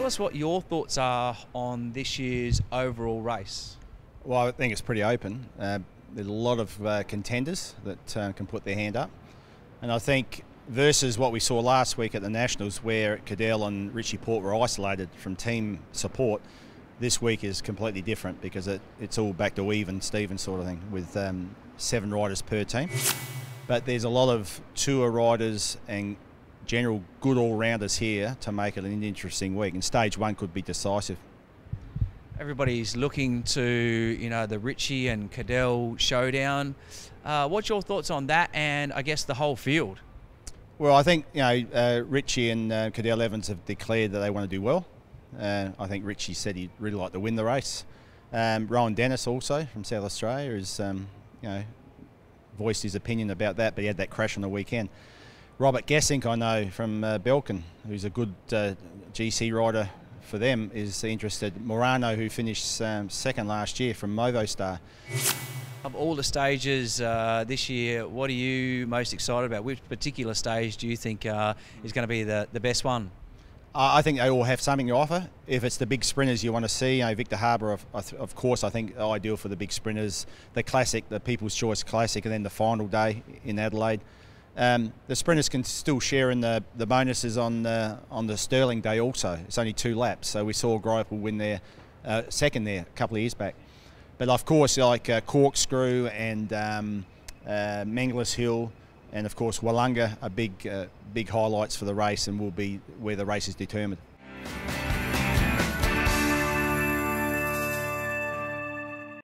Tell us what your thoughts are on this year's overall race. Well, I think it's pretty open. There's a lot of contenders that can put their hand up. And I think versus what we saw last week at the Nationals, where Cadell and Richie Port were isolated from team support, this week is completely different because it's all back to even Steven sort of thing with 7 riders per team. But there's a lot of tour riders and general good all-rounders here to make it an interesting week, and stage 1 could be decisive. Everybody's looking to, the Richie and Cadell showdown. What's your thoughts on that and I guess the whole field? Well, I think Richie and Cadell Evans have declared that they want to do well. I think Richie said he'd really like to win the race. Rowan Dennis also from South Australia has voiced his opinion about that, but he had that crash on the weekend. Robert Gessink, I know from Belkin, who's a good GC rider for them, is interested. Morano, who finished second last year from Movostar. Of all the stages this year, what are you most excited about? Which particular stage do you think is going to be the best one? I think they all have something to offer. If it's the big sprinters you want to see, Victor Harbour, of course, I think ideal for the big sprinters. The Classic, the People's Choice Classic, and then the final day in Adelaide. The sprinters can still share in the bonuses on the Stirling day also. It's only 2 laps, so we saw Greipel win there, second there a couple of years back. But of course, like Corkscrew and Mangles Hill, and of course Wollonga are big highlights for the race and will be where the race is determined.